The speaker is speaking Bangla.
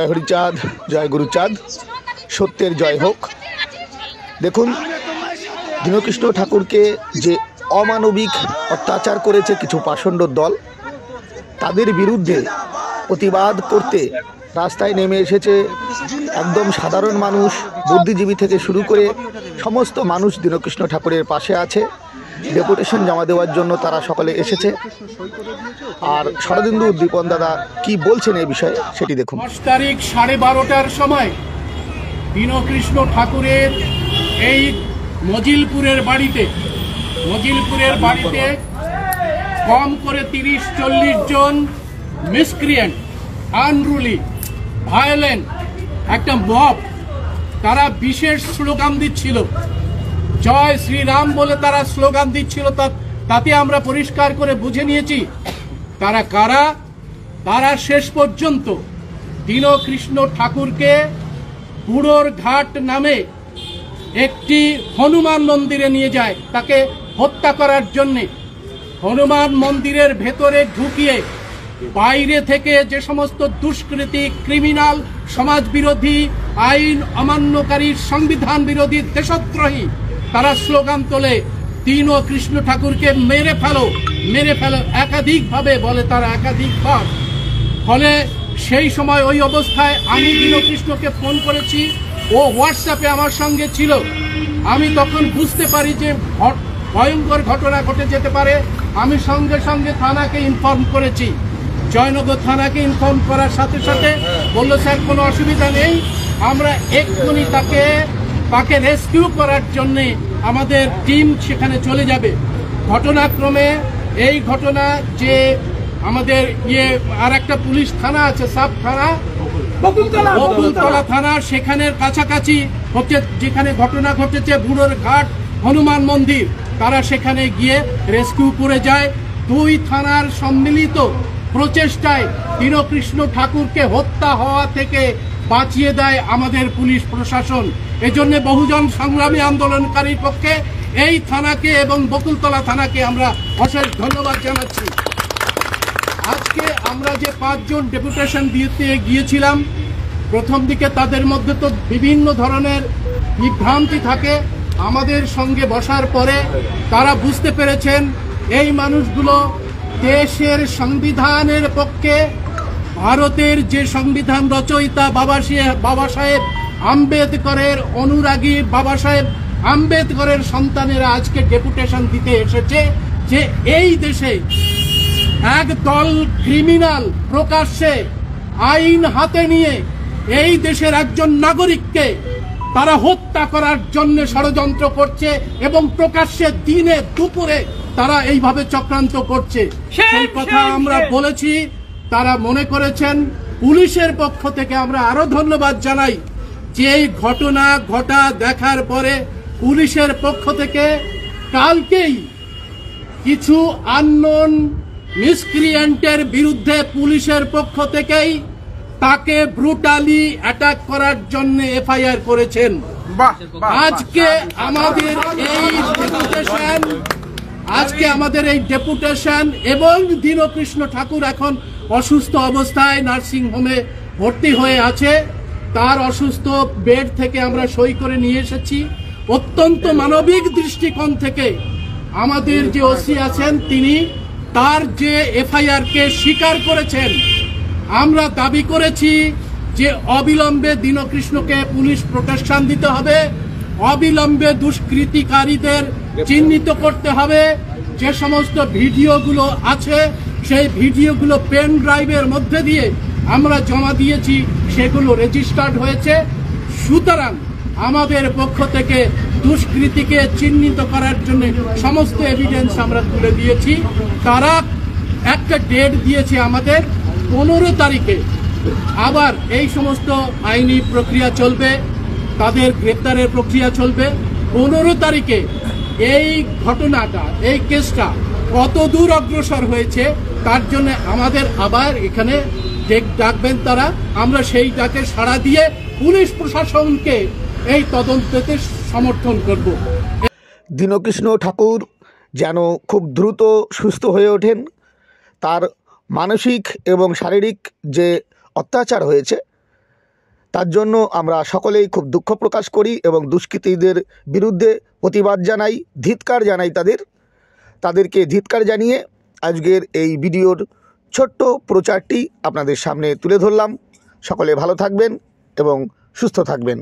জয় হরিচাঁদ, জয় গুরুচাঁদ, সত্যের জয় হোক। দেখুন, দীনকৃষ্ণ ঠাকুরকে যে অমানবিক অত্যাচার করেছে কিছু পাষণ্ড দল, তাদের বিরুদ্ধে প্রতিবাদ করতে রাস্তায় নেমে এসেছে একদম সাধারণ মানুষ, বুদ্ধিজীবী থেকে শুরু করে সমস্ত মানুষ দীনকৃষ্ণ ঠাকুরের পাশে আছে। ডেপুটেশন জমা দেওয়ার জন্য তারা সকলে এসেছে। আর শরদিন্দু উদ্দীপন দাদা কি বলছেন এই বিষয়ে সেটি দেখুন। 10 তারিখ 12:30টার সময় দীনকৃষ্ণ ঠাকুরের এই মজিলপুরের বাড়িতে কম করে 30-40 জন মিসক্রিয়েন্ট, আনরুলি, ভায়োলেন্ট একটা মব, তারা বিশেষ স্লোগান দিচ্ছিল, জয় শ্রীরাম বলে তারা স্লোগান দিচ্ছিল। তাতে আমরা পরিষ্কার করে বুঝে নিয়েছি তারা কারা। তারা শেষ পর্যন্ত দীনকৃষ্ণ ঠাকুরকে বুড়োর ঘাট নামে একটি হনুমান মন্দিরে নিয়ে যায় তাকে হত্যা করার জন্যে। হনুমান মন্দিরের ভেতরে ঢুকিয়ে বাইরে থেকে যে সমস্ত দুষ্কৃতী, ক্রিমিনাল, সমাজ বিরোধী, আইন অমান্যকারী, সংবিধান বিরোধী, দেশদ্রোহী তারা স্লোগান তোলে, দীনকৃষ্ণ ঠাকুরকে মেরে ফেলো, মেরে ফেলো, একাধিকভাবে বলে তারা, একাধিকবার। ফলে সেই সময় ওই অবস্থায় আমি দীনকৃষ্ণকে ফোন করেছি, ও হোয়াটসঅ্যাপে আমার সঙ্গে ছিল। আমি তখন বুঝতে পারি যে ভয়ঙ্কর ঘটনা ঘটে যেতে পারে। আমি সঙ্গে সঙ্গে থানাকে ইনফর্ম করেছি। জয়নগর থানাকে ইনফর্ম করার সাথে সাথে বললো, স্যার কোনো অসুবিধা নেই, আমরা এক্ষুনি তাকে রেস্কিউ করার জন্যে আমাদের টিম সেখানে চলে যাবে। ঘটনাক্রমে এই ঘটনা যে আমাদের আর একটা পুলিশ থানা আছে, সাব থানা বকুলতলা থানা, সেখানের কাছাকাছি হচ্ছে যেখানে ঘটনা ঘটেছে, বুড়োর ঘাট হনুমান মন্দির, তারা সেখানে গিয়ে রেস্কিউ করে যায়। 2 থানার সম্মিলিত প্রচেষ্টায় দীনকৃষ্ণ ঠাকুরকে হত্যা হওয়া থেকে বাঁচিয়ে দেয় আমাদের পুলিশ প্রশাসন। এজন্য বহুজন সংগ্রামী আন্দোলনকারীর পক্ষে এই থানাকে এবং বকুলতলা থানাকে আমরা অশেষ ধন্যবাদ জানাচ্ছি। আজকে আমরা যে 5 জন ডেপুটেশন দিতে গিয়েছিলাম, প্রথম দিকে তাদের মধ্যে তো বিভিন্ন ধরনের বিভ্রান্তি থাকে। আমাদের সঙ্গে বসার পরে তারা বুঝতে পেরেছেন এই মানুষগুলো দেশের সংবিধানের পক্ষে, ভারতের যে সংবিধান রচয়িতা বাবা সাহেব আম্বেদকরের অনুরাগী, বাবা সাহেব আম্বেদকরের সন্তানেরা আজকে ডেপুটেশন দিতে এসেছে যে এই দেশে একদল ক্রিমিনাল প্রকাশ্যে আইন হাতে নিয়ে এই দেশের একজন নাগরিককে তারা হত্যা করার জন্য ষড়যন্ত্র করছে এবং প্রকাশ্যে দিনে দুপুরে তারা এইভাবে চক্রান্ত করছে। সেই কথা আমরা বলেছি, তারা মনে করেছেন। পুলিশের পক্ষ থেকে আমরা আরো ধন্যবাদ জানাই যে এই ঘটনা ঘটা দেখার পরে পুলিশের পক্ষ থেকে কালকেই কিছু আননোন মিসক্রিয়েন্টের বিরুদ্ধে পুলিশের পক্ষ থেকেই তাকে ব্রুটালি অ্যাটাক করার জন্য এফআইআর করেছেন। আজকে আমাদের এই ডেপুটেশন এবং দীনকৃষ্ণ ঠাকুর এখন অসুস্থ অবস্থায় নার্সিং হোমে ভর্তি হয়ে আছে। তার অসুস্থ বেড থেকে আমরা সই করে নিয়ে এসেছি। অত্যন্ত মানবিক দৃষ্টিকোণ থেকে আমাদের যে ওসি আছেন তিনি তার যে এফআইআর কে স্বীকার করেছেন। আমরা দাবি করেছি যে অবিলম্বে দীনকৃষ্ণকে পুলিশ প্রোটেকশন দিতে হবে, অবিলম্বে দুষ্কৃতিকারীদের চিহ্নিত করতে হবে। যে সমস্ত ভিডিওগুলো আছে সেই ভিডিওগুলো পেন ড্রাইভের মধ্যে দিয়ে আমরা জমা দিয়েছি, সেগুলো রেজিস্টার্ড হয়েছে। সুতরাং আমাদের পক্ষ থেকে দুষ্কৃতীকে চিহ্নিত করার জন্য সমস্ত এভিডেন্স আমরা তুলে দিয়েছি। তারা একটা ডেট দিয়েছে আমাদের 15 তারিখে, আবার এই সমস্ত আইনি প্রক্রিয়া চলবে, তাদের গ্রেপ্তারের প্রক্রিয়া চলবে। 15 তারিখে এই ঘটনাটা, এই কেসটা কত দূর অগ্রসর হয়েছে তার জন্য আমাদের আবার এখানে ডাকবেন তারা, আমরা সেই ডাকে সাড়া দিয়ে পুলিশ প্রশাসনকে এই তদন্তে সমর্থন করব। দীনকৃষ্ণ ঠাকুর যেন খুব দ্রুত সুস্থ হয়ে ওঠেন। তার মানসিক এবং শারীরিক যে অত্যাচার হয়েছে তার জন্য আমরা সকলেই খুব দুঃখ প্রকাশ করি এবং দুষ্কৃতীদের বিরুদ্ধে প্রতিবাদ জানাই, ধিক্কার জানাই তাদেরকে ধিক্কার জানিয়ে আজকের এই ভিডিওর ছোট্ট প্রচারটি আপনাদের সামনে তুলে ধরলাম। সকলে ভালো থাকবেন এবং সুস্থ থাকবেন।